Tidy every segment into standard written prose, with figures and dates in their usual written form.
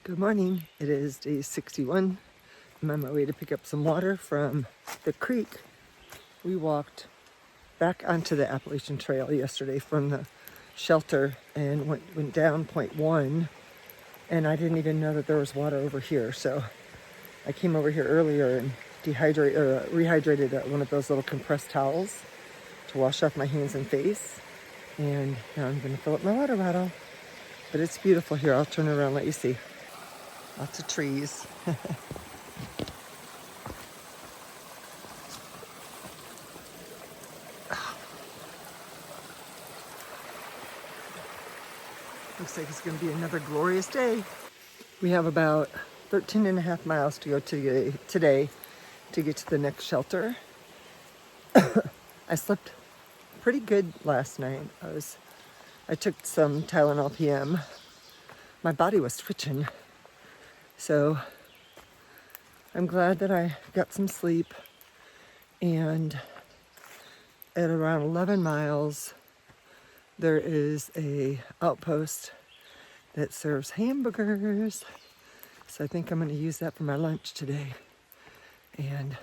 Good morning. It is day 61. I'm on my way to pick up some water from the creek. We walked back onto the Appalachian Trail yesterday from the shelter and went down point one, and I didn't even know that there was water over here. So I came over here earlier and rehydrated one of those little compressed towels to wash off my hands and face. And now I'm going to fill up my water bottle. But it's beautiful here. I'll turn around and let you see. Lots of trees. Looks like it's going to be another glorious day. We have about 13 and a half miles to go today to get to the next shelter. I slept pretty good last night. I took some Tylenol PM. My body was twitching. So I'm glad that I got some sleep. And at around 11 miles, there is a outpost that serves hamburgers. So I think I'm going to use that for my lunch today. And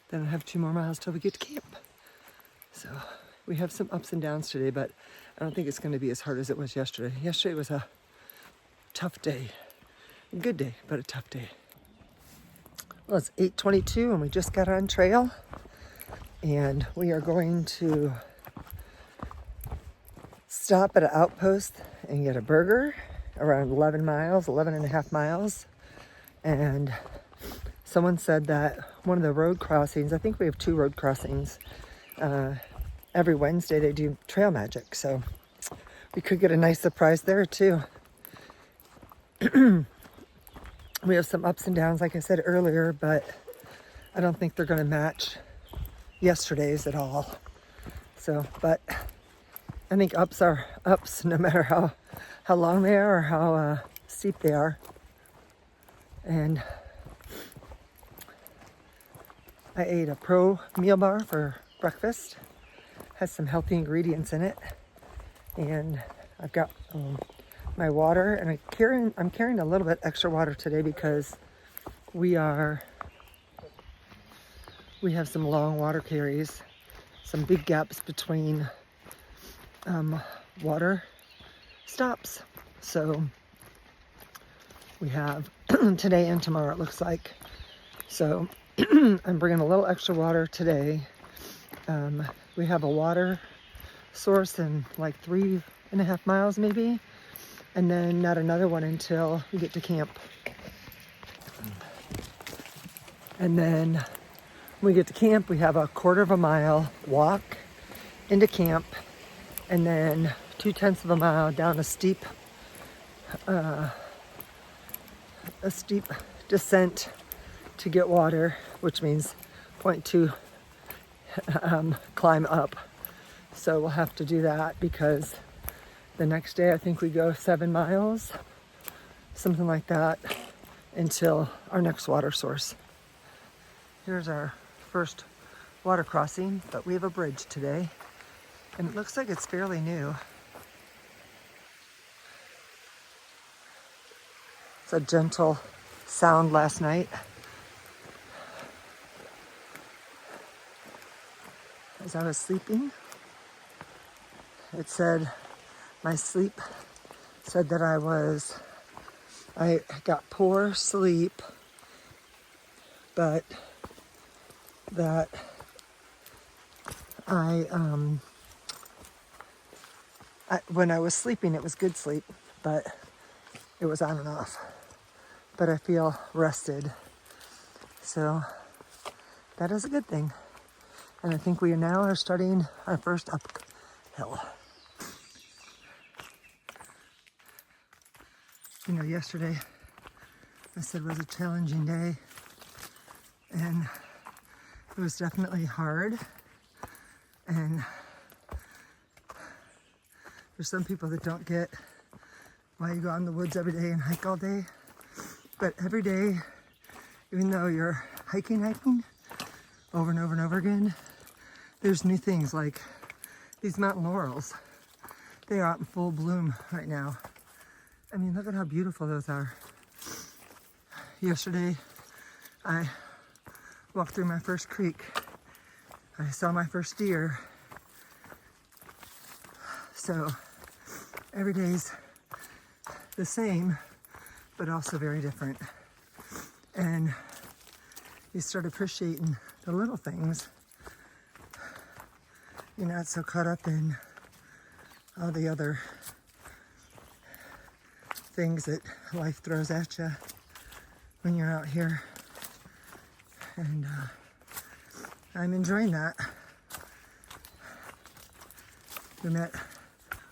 then I have 2 more miles till we get to camp. So we have some ups and downs today, but I don't think it's going to be as hard as it was yesterday. Yesterday was a tough day. A good day, but a tough day. Well, it's 8:22 and we just got on trail. And we are going to stop at an outpost and get a burger around 11 and a half miles. And someone said that one of the road crossings, I think we have 2 road crossings, every Wednesday they do trail magic. So we could get a nice surprise there too. We have some ups and downs, like I said earlier, but I don't think they're going to match yesterday's at all. So, but I think ups are ups no matter how long they are or how steep they are. And I ate a Pro meal bar for breakfast. Has some healthy ingredients in it. And I've got my water, and I'm carrying a little bit extra water today because we have some long water carries, some big gaps between water stops. So we have today and tomorrow, it looks like. So I'm bringing a little extra water today. We have a water source in like 3.5 miles maybe, and then not another one until we get to camp. And then when we get to camp, we have a 1/4 mile walk into camp, and then 2/10 mile down a steep descent to get water, which means 0.2 climb up. So we'll have to do that because the next day I think we go 7 miles, something like that, until our next water source. Here's our first water crossing, but we have a bridge today, and it looks like it's fairly new. It's a gentle sound last night. As I was sleeping, it said, my sleep said that I got poor sleep, but that when I was sleeping, it was good sleep, but it was on and off. But I feel rested. So that is a good thing. And I think we now are starting our first uphill. You know, yesterday I said was a challenging day, and it was definitely hard. And there's some people that don't get why you go out in the woods every day and hike all day. But every day, even though you're hiking over and over and over again, there's new things like these mountain laurels. They are out in full bloom right now. I mean, look at how beautiful those are. Yesterday, I walked through my first creek. I saw my first deer. So every day's the same, but also very different. And you start appreciating the little things. You're not so caught up in all the other things that life throws at you when you're out here. And I'm enjoying that.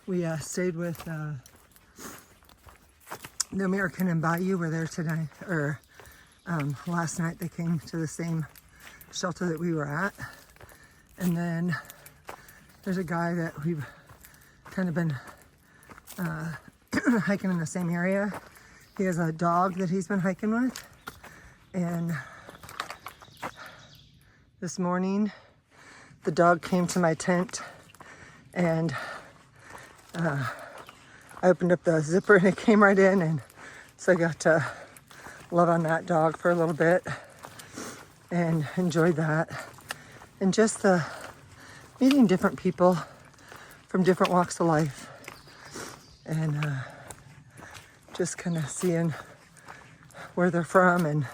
We stayed with the American in Bayou. Were there tonight, or last night. They came to the same shelter that we were at. And then there's a guy that we've kind of been hiking in the same area. He has a dog that he's been hiking with. And this morning, the dog came to my tent, and I opened up the zipper and it came right in, and so I got to love on that dog for a little bit and enjoyed that. And just the meeting different people from different walks of life, and just kind of seeing where they're from and,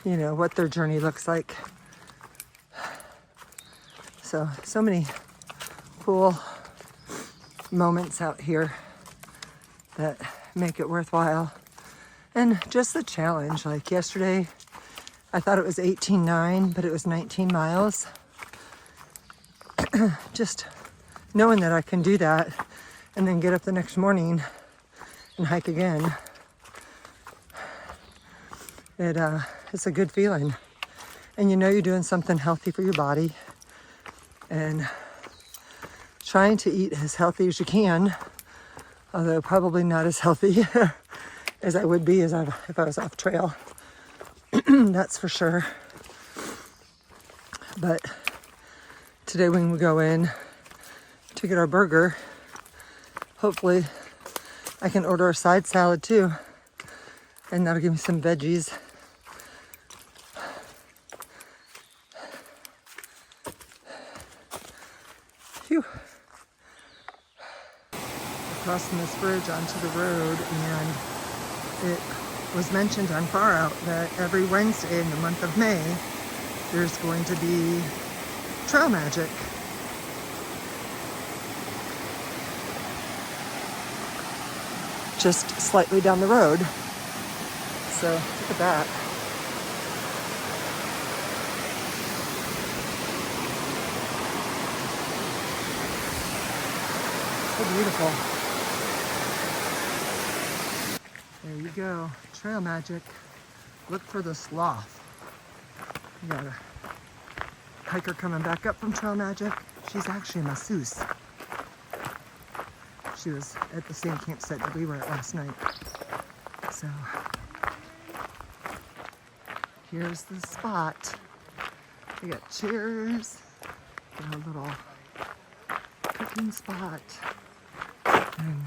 you know, what their journey looks like. So many cool moments out here that make it worthwhile. And just the challenge, like yesterday, I thought it was 18.9, but it was 19 miles. Just knowing that I can do that and then get up the next morning and hike again. It's a good feeling. And you know you're doing something healthy for your body. And trying to eat as healthy as you can, although probably not as healthy as I would be if I was off trail. That's for sure. But today when we go in to get our burger, hopefully I can order a side salad too, and that'll give me some veggies. Phew. Crossing this bridge onto the road, and it was mentioned on Far Out that every Wednesday in the month of May there's going to be trail magic. Just slightly down the road. So look at that. So beautiful. There you go, trail magic. Look for the sloth. You got a hiker coming back up from trail magic. She's actually a masseuse. She was at the same campsite that we were at last night. So here's the spot. We got chairs, got a little cooking spot. And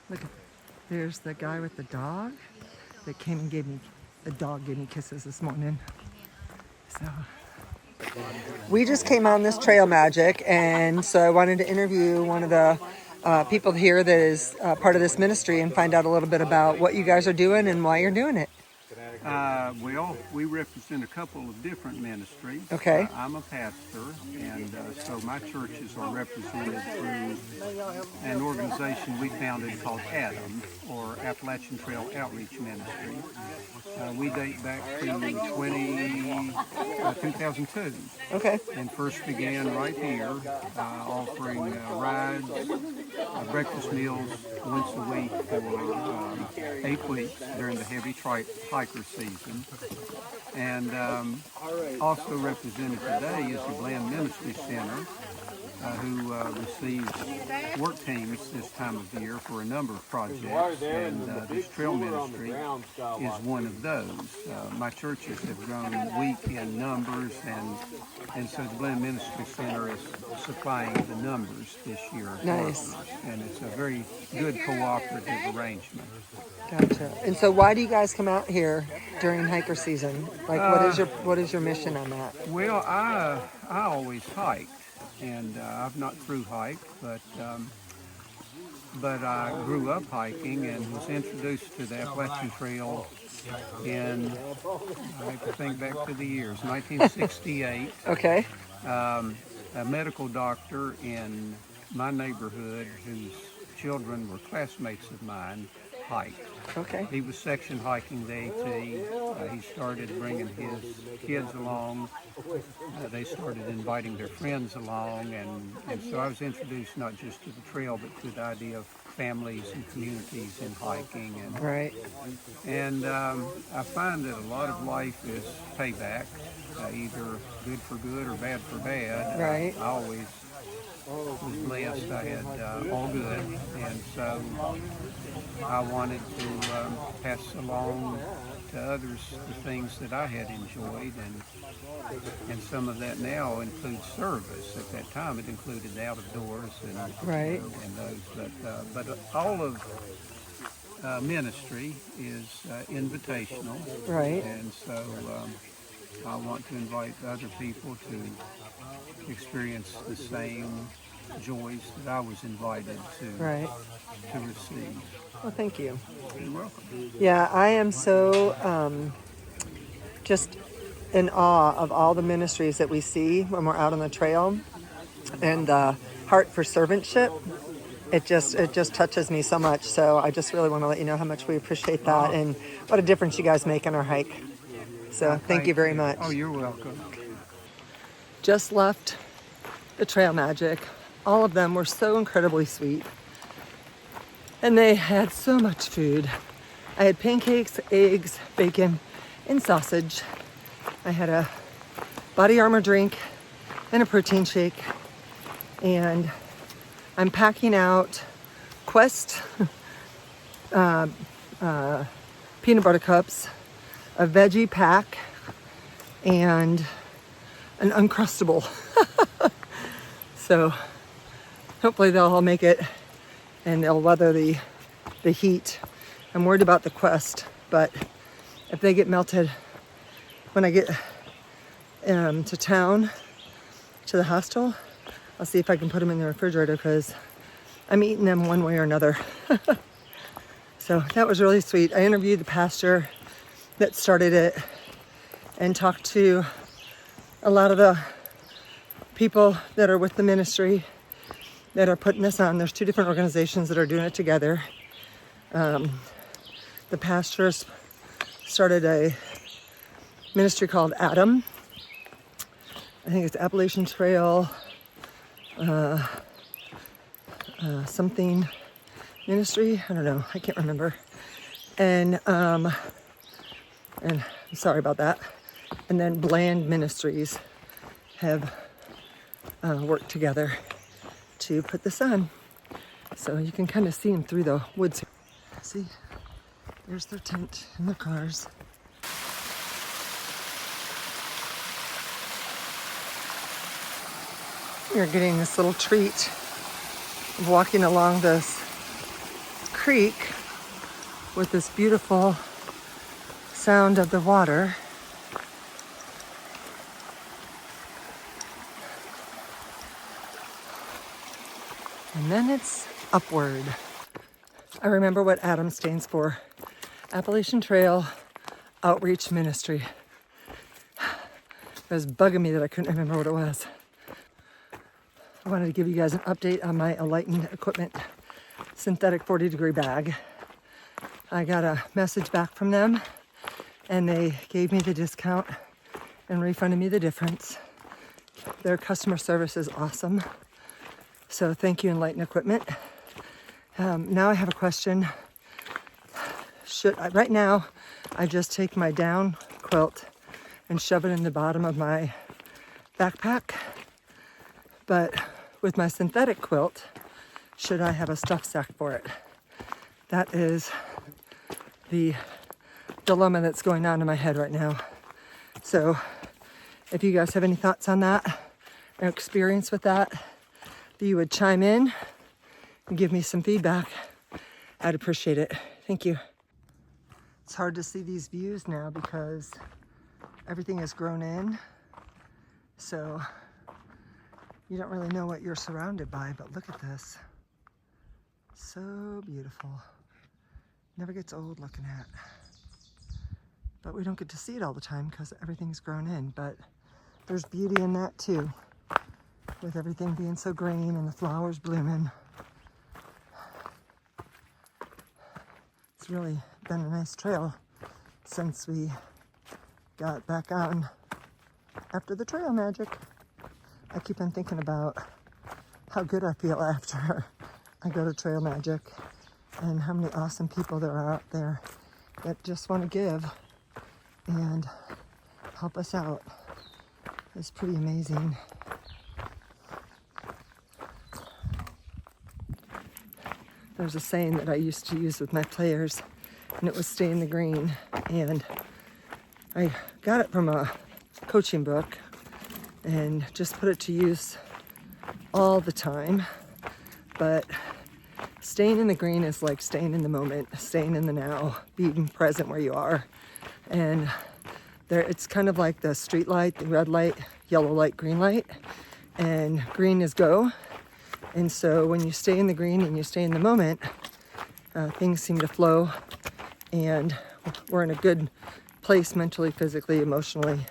look, there's the guy with the dog that came and the dog gave me kisses this morning. So we just came on this trail magic, and so I wanted to interview one of the people here that is part of this ministry and find out a little bit about what you guys are doing and why you're doing it. Well, we represent a couple of different ministries. Okay. I'm a pastor, and so my churches are represented through an organization we founded called ATOM, or Appalachian Trail Outreach Ministry. We date back to 2002. Okay. And first began right here, offering rides, breakfast meals once a week for 8 weeks during the heavy hiker season. And also represented today is the Bland Ministry Center, who receives work teams this time of year for a number of projects, and this trail ministry is one of those. My churches have grown weak in numbers, and so the Glen Ministry Center is supplying the numbers this year. Nice. And it's a very good cooperative arrangement. Gotcha. And so why do you guys come out here during hiker season? Like, what is your mission on that? Well, I always hiked, and I've not through hiked, but I grew up hiking and was introduced to the Appalachian Trail in, I have to think back to the years, 1968. Okay. A medical doctor in my neighborhood whose children were classmates of mine hiked. Okay. He was section hiking the AT. He started bringing his kids along. They started inviting their friends along, and so I was introduced not just to the trail, but to the idea of families and communities in hiking. And, right. And I find that a lot of life is payback, either good for good or bad for bad. Right. I always was blessed. I had all good, and so I wanted to pass along to others the things that I had enjoyed, and some of that now includes service. At that time, it included the out of doors right. and those, but all of ministry is invitational, right. and so I want to invite other people to experience the same joys that I was invited right. to receive. Well, thank you. You're welcome. Yeah, I am so just in awe of all the ministries that we see when we're out on the trail, and the heart for servantship. It just touches me so much. So I just really want to let you know how much we appreciate that and what a difference you guys make in our hike. So thank you very much. Oh, you're welcome. Just left the Trail Magic. All of them were so incredibly sweet. And they had so much food. I had pancakes, eggs, bacon, and sausage. I had a body armor drink and a protein shake. And I'm packing out Quest peanut butter cups, a veggie pack, and an Uncrustable. So hopefully they'll all make it and they'll weather the heat. I'm worried about the Quest, but if they get melted when I get to town, to the hostel, I'll see if I can put them in the refrigerator because I'm eating them one way or another. So that was really sweet. I interviewed the pastor that started it and talked to a lot of the people that are with the ministry that are putting this on. There's 2 different organizations that are doing it together. The pastors started a ministry called Adam. I think it's Appalachian Trail something ministry. I don't know. I can't remember. And I'm sorry about that. And then Bland Ministries have worked together to put this on. So you can kind of see them through the woods. See, there's their tent and their cars. We're getting this little treat of walking along this creek with this beautiful sound of the water. And then it's upward. I remember what ADAM stands for. Appalachian Trail Outreach Ministry. It was bugging me that I couldn't remember what it was. I wanted to give you guys an update on my Enlightened Equipment synthetic 40-degree bag. I got a message back from them and they gave me the discount and refunded me the difference. Their customer service is awesome. So thank you, Enlightened Equipment. Now I have a question. Right now, I just take my down quilt and shove it in the bottom of my backpack. But with my synthetic quilt, should I have a stuff sack for it? That is the dilemma that's going on in my head right now. So if you guys have any thoughts on that or experience with that, that you would chime in and give me some feedback, I'd appreciate it. Thank you. It's hard to see these views now because everything is grown in. So you don't really know what you're surrounded by, but look at this. So beautiful. Never gets old looking at. But we don't get to see it all the time because everything's grown in. But there's beauty in that too, with everything being so green and the flowers blooming. It's really been a nice trail since we got back on after the trail magic. I keep on thinking about how good I feel after I go to trail magic and how many awesome people there are out there that just want to give and help us out. It's pretty amazing. There's a saying that I used to use with my players, and it was stay in the green. And I got it from a coaching book and just put it to use all the time. But staying in the green is like staying in the moment, staying in the now, being present where you are. And there, it's kind of like the street light, the red light, yellow light, green light. And green is go. And so when you stay in the green and you stay in the moment, things seem to flow. And we're in a good place mentally, physically, emotionally.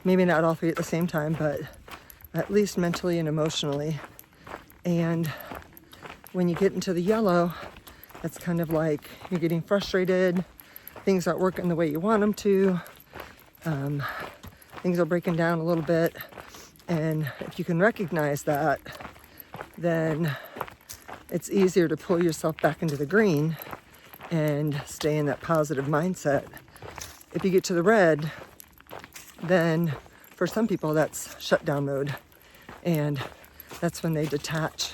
Maybe not all three at the same time, but at least mentally and emotionally. And when you get into the yellow, it's kind of like you're getting frustrated. Things aren't working the way you want them to. Things are breaking down a little bit. And if you can recognize that, then it's easier to pull yourself back into the green and stay in that positive mindset. If you get to the red, then for some people that's shutdown mode. And that's when they detach.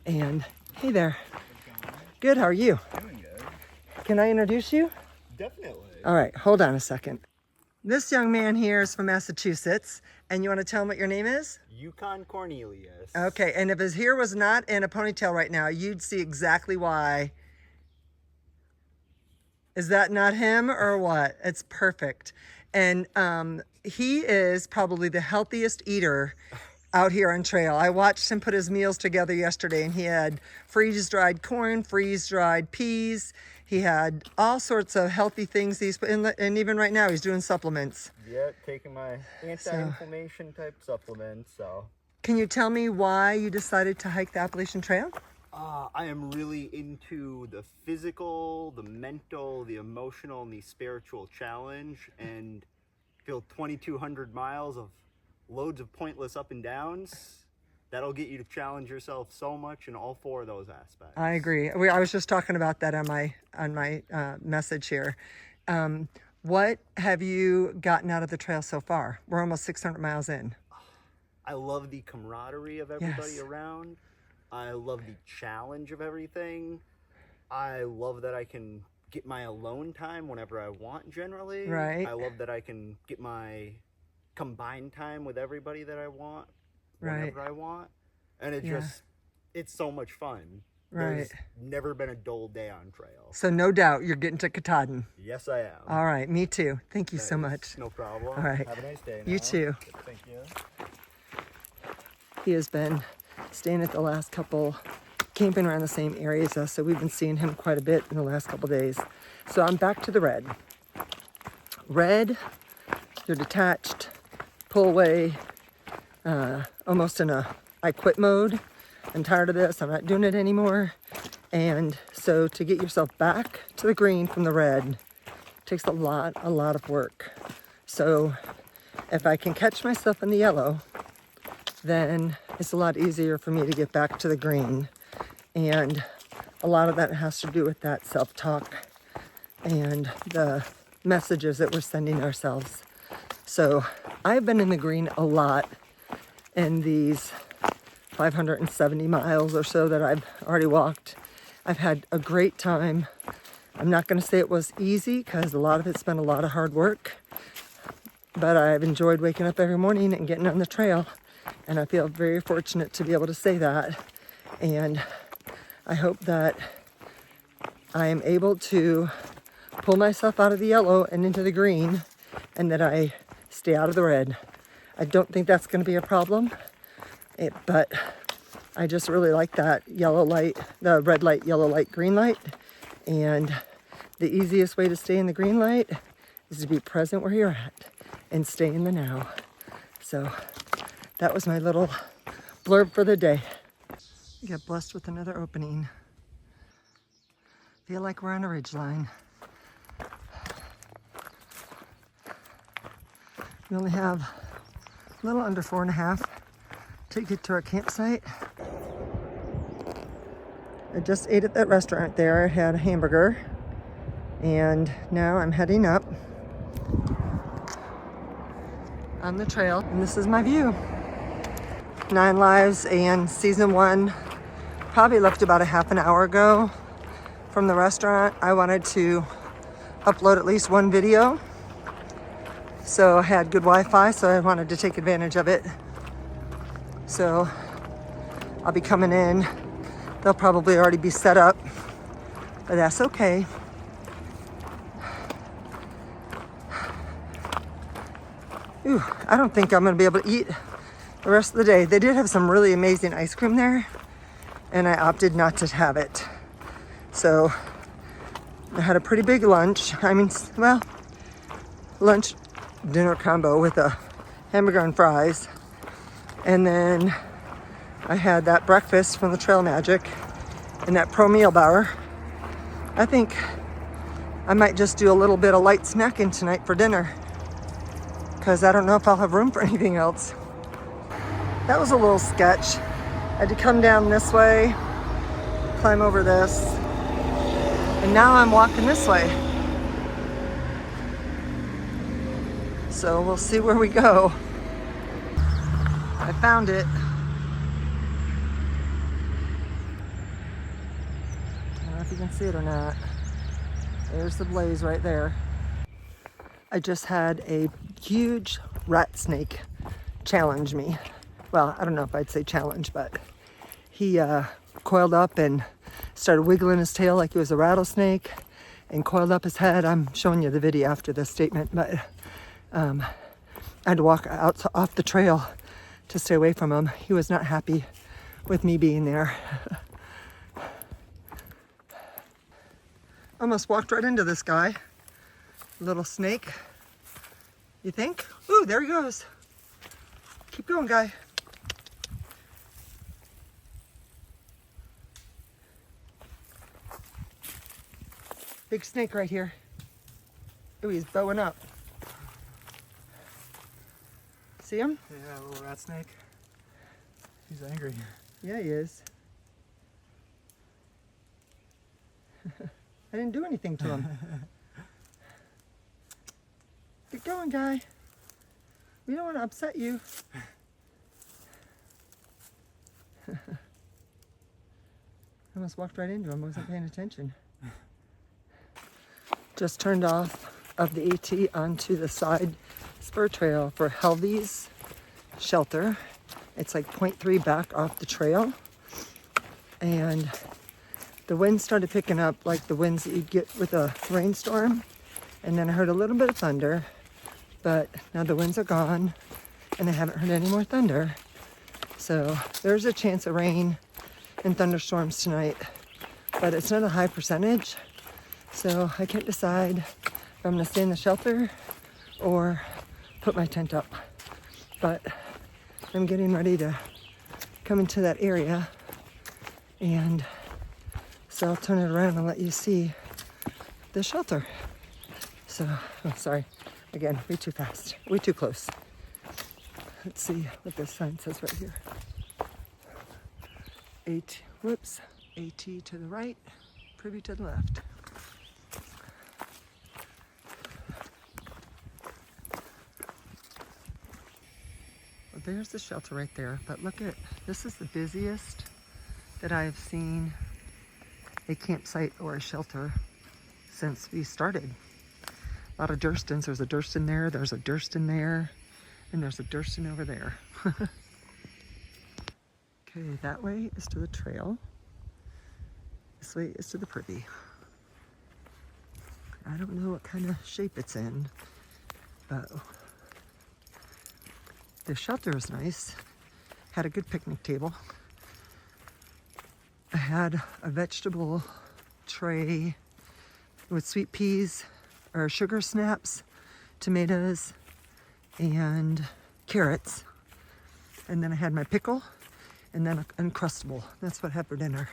And hey there. Good, how are you? Doing good. Can I introduce you? Definitely. All right, hold on a second. This young man here is from Massachusetts, and you want to tell him what your name is? Yukon Cornelius. Okay, and if his hair was not in a ponytail right now, you'd see exactly why. Is that not him or what? It's perfect. And he is probably the healthiest eater out here on trail. I watched him put his meals together yesterday, and he had freeze-dried corn, freeze-dried peas. He had all sorts of healthy things he's put in, and even right now he's doing supplements. Yeah, taking my anti-inflammation type supplements. So, can you tell me why you decided to hike the Appalachian Trail? I am really into the physical, the mental, the emotional, and the spiritual challenge, and feel 2,200 miles of loads of pointless up and downs. That'll get you to challenge yourself so much in all four of those aspects. I agree. I was just talking about that on my message here. What have you gotten out of the trail so far? We're almost 600 miles in. I love the camaraderie of everybody Yes. around. I love the challenge of everything. I love that I can get my alone time whenever I want generally. Right. I love that I can get my combined time with everybody that I want whenever I want. And it it's so much fun. Right. There's never been a dull day on trail. So no doubt you're getting to Katahdin. Yes, I am. All right, me too. Thank you so much. No problem. All right. Have a nice day. You too. Thank you. He has been staying at the last couple, camping around the same area as us, so we've been seeing him quite a bit in the last couple days. So I'm back to the red. Red, you're detached, pull away, almost in a I quit mode. I'm tired of this, I'm not doing it anymore. And so to get yourself back to the green from the red takes a lot of work. So if I can catch myself in the yellow, then it's a lot easier for me to get back to the green. And a lot of that has to do with that self-talk and the messages that we're sending ourselves. So I've been in the green a lot in these 570 miles or so that I've already walked. I've had a great time. I'm not going to say it was easy because a lot of it's been a lot of hard work, but I've enjoyed waking up every morning and getting on the trail, and I feel very fortunate to be able to say that. And I hope that I am able to pull myself out of the yellow and into the green, and that I stay out of the red. I don't think that's going to be a problem, but I just really like that yellow light, the red light, yellow light, green light. And the easiest way to stay in the green light is to be present where you're at and stay in the now. So that was my little blurb for the day. I got blessed with another opening. Feel like we're on a ridge line. We only have a little under 4.5 to get to our campsite. I just ate at that restaurant there. I had a hamburger, and now I'm heading up on the trail, and this is my view. 9 Lives and season 1 probably left about a half an hour ago from the restaurant. I wanted to upload at least one video, so I had good Wi-Fi, so I wanted to take advantage of it. So I'll be coming in. They'll probably already be set up, but that's okay. Ooh, I don't think I'm gonna be able to eat the rest of the day. They did have some really amazing ice cream there, and I opted not to have it. So I had a pretty big lunch. I mean, well, lunch dinner combo with a hamburger and fries. And then I had that breakfast from the Trail Magic and that pro meal bar. I think I might just do a little bit of light snacking tonight for dinner, because I don't know if I'll have room for anything else. That was a little sketch. I had to come down this way, climb over this, and now I'm walking this way. So we'll see where we go. I found it. I don't know if you can see it or not. There's the blaze right there. I just had a huge rat snake challenge me. Well, I don't know if I'd say challenge, but he coiled up and started wiggling his tail like he was a rattlesnake and coiled up his head. I'm showing you the video after this statement, but I had to walk out off the trail to stay away from him. He was not happy with me being there. Almost walked right into this guy. Little snake. You think? Ooh, there he goes. Keep going, guy. Big snake right here. Ooh, he's bowing up. See him? Yeah, a little rat snake. He's angry. Yeah, he is. I didn't do anything to him. Get going, guy. We don't want to upset you. I almost walked right into him. Wasn't paying attention. Just turned off of the AT onto the side spur trail for Helvy's shelter. It's like 0.3 back off the trail. And the wind started picking up like the winds that you get with a rainstorm. And then I heard a little bit of thunder, but now the winds are gone and I haven't heard any more thunder. So there's a chance of rain and thunderstorms tonight, but it's not a high percentage. So I can't decide if I'm gonna stay in the shelter or put my tent up. But I'm getting ready to come into that area, and so I'll turn it around and let you see the shelter. So, oh, sorry, again, way too fast, way too close. Let's see what this sign says right here. AT to the right, privy to the left. there's the shelter right there. But look at, this is the busiest that I've seen a campsite or a shelter since we started. A lot of Durstons. There's a Durston there, there's a Durston there, and there's a Durston over there. Okay, that way is to the trail. This way is to the privy. I don't know what kind of shape it's in, but the shelter is nice. Had a good picnic table. I had a vegetable tray with sweet peas or sugar snaps, tomatoes, and carrots. And then I had my pickle and then an Uncrustable. That's what I had for dinner.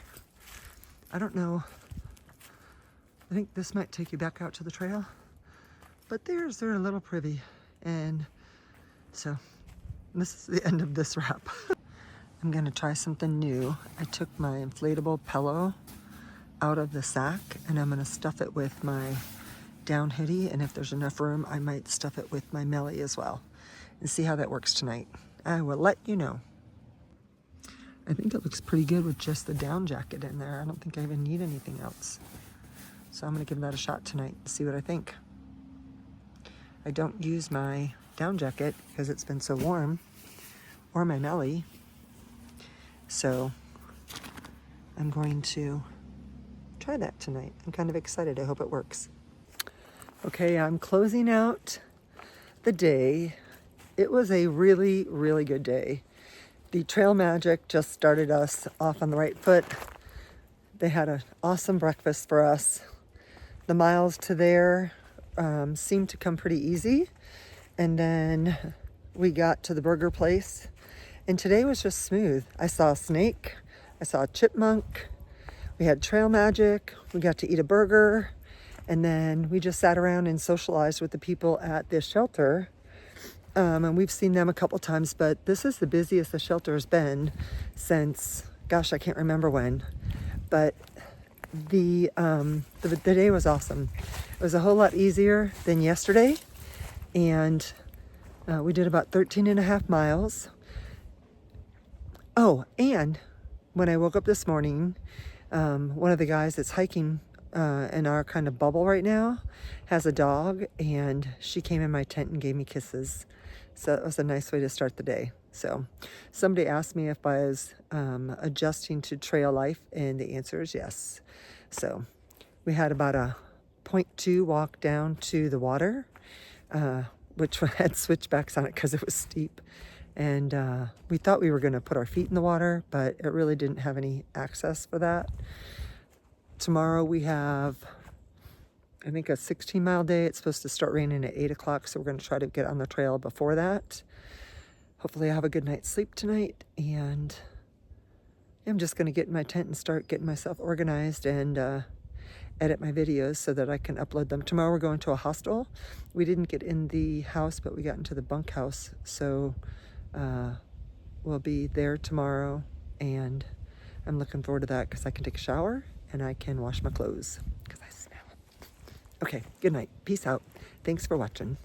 I don't know. I think this might take you back out to the trail, but there's their little privy. And so this is the end of this wrap. I'm gonna try something new. I took my inflatable pillow out of the sack and I'm gonna stuff it with my down hoodie, and if there's enough room, I might stuff it with my Melly as well and see how that works tonight. I will let you know. I think it looks pretty good with just the down jacket in there. I don't think I even need anything else. So I'm gonna give that a shot tonight and see what I think. I don't use my down jacket because it's been so warm, or my Melly. So I'm going to try that tonight. I'm kind of excited. I hope it works. Okay, I'm closing out the day. It was a really, really good day. The Trail Magic just started us off on the right foot. They had an awesome breakfast for us. The miles to there seemed to come pretty easy. And then we got to the burger place. And today was just smooth. I saw a snake. I saw a chipmunk. We had Trail Magic. We got to eat a burger. And then we just sat around and socialized with the people at this shelter. And we've seen them a couple times, but this is the busiest the shelter has been since, gosh, I can't remember when. But the day was awesome. It was a whole lot easier than yesterday. And we did about 13 and a half miles. Oh, and when I woke up this morning, one of the guys that's hiking in our kind of bubble right now has a dog, and she came in my tent and gave me kisses. So it was a nice way to start the day. So somebody asked me if I was adjusting to trail life, and the answer is yes. So we had about a 0.2 walk down to the water, which had switchbacks on it because it was steep. And we thought we were going to put our feet in the water, but it really didn't have any access for that. Tomorrow we have, I think, a 16-mile day. It's supposed to start raining at 8 o'clock, so we're going to try to get on the trail before that. Hopefully I have a good night's sleep tonight, and I'm just going to get in my tent and start getting myself organized and edit my videos so that I can upload them. Tomorrow we're going to a hostel. We didn't get in the house, but we got into the bunkhouse, so we'll be there tomorrow, and I'm looking forward to that because I can take a shower and I can wash my clothes because I smell. Okay, good night. Peace out. Thanks for watching.